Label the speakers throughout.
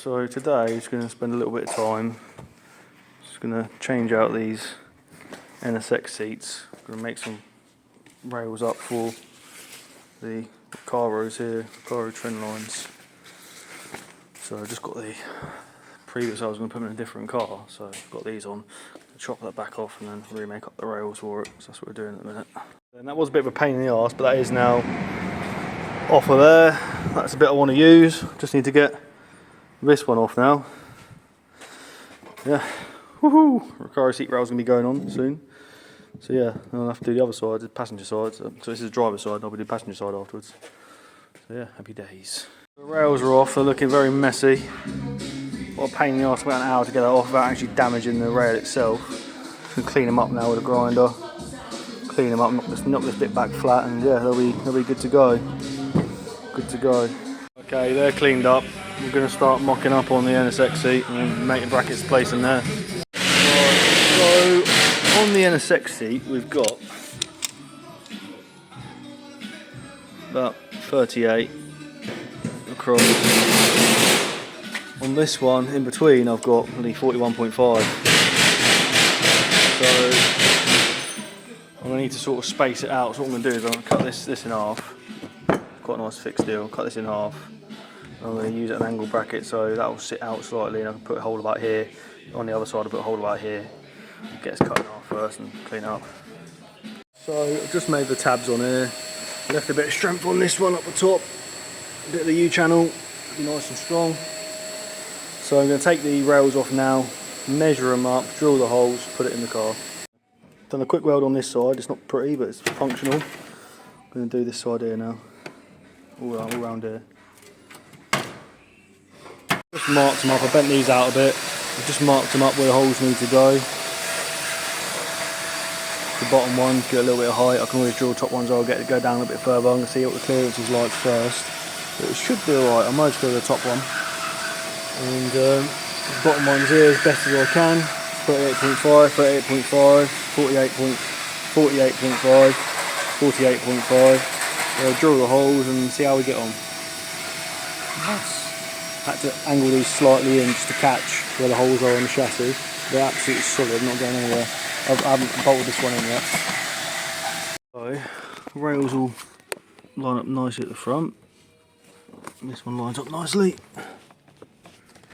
Speaker 1: So today, just going to spend a little bit of time. Just going to change out these NSX seats. Going to make some rails up for the Recaros here, Recaro Trendlines. So I just got the previous, I was going to put them in a different car, so I've got these on. Chop that back off and then remake up the rails for it. So that's what we're doing at the minute. And that was a bit of a pain in the arse, but that is now off of there. That's a bit I want to use. Just need to get this one off now. Yeah, woohoo! Recaro seat rails going to be going on soon. So yeah, I'll have to do the other side, the passenger side. So this is the driver's side, and I'll be doing the passenger side afterwards. So yeah, happy days. The rails are off, they're looking very messy. What a pain in the arse, about an hour to get that off without actually damaging the rail itself. Just gonna clean them up now with a grinder. Clean them up, knock this bit back flat, and yeah, they'll be good to go. Good to go. Okay, they're cleaned up. We're going to start mocking up on the NSX seat and making brackets place in there. Right, so on the NSX seat we've got about 38 across. On this one, in between, I've got only 41.5. So I'm going to need to sort of space it out. So what I'm going to do is I'm going to cut this in half. Quite a nice fixed deal. Cut this in half. I'm going to use an angle bracket so that will sit out slightly, and I can put a hole about here. On the other side, I'll put a hole about here. Get this cut in half first and clean it up. So I've just made the tabs on here. Left a bit of strength on this one up the top. A bit of the U-channel. Be nice and strong. So I'm going to take the rails off now, measure them up, drill the holes, put it in the car. Done a quick weld on this side. It's not pretty, but it's functional. I'm going to do this side here now. All around here. Just marked them up, I bent these out a bit. I've just marked them up where the holes need to go. The bottom one, get a little bit of height. I can always drill top ones, I'll get it go down a bit further. I'm going to see what the clearance is like first. But it should be alright, I might just go to the top one. And the bottom ones here as best as I can. 38.5, 38.5, 48.5, 48.5. Drill the holes and see how we get on. Nice. Had to angle these slightly in just to catch where the holes are on the chassis. They're absolutely solid, not going anywhere. I haven't bolted this one in yet. So, rails will line up nicely at the front. And this one lines up nicely.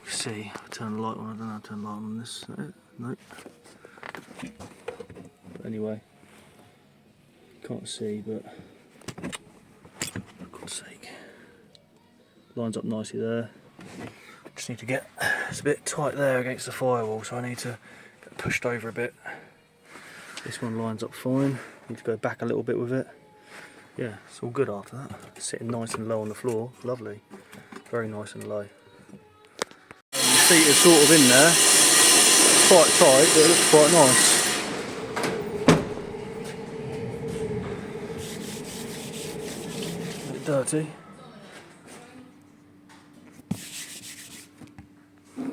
Speaker 1: Let's see, I'll turn the light on. I don't know how to turn the light on this. Nope. But anyway, can't see, but for God's sake, lines up nicely there. Just need to get, it's a bit tight there against the firewall, so I need to get pushed over a bit. This one lines up fine. Need to go back a little bit with it. Yeah, it's all good after that. Sitting nice and low on the floor, lovely. Very nice and low. The seat is sort of in there. Quite tight, but it looks quite nice. A bit dirty.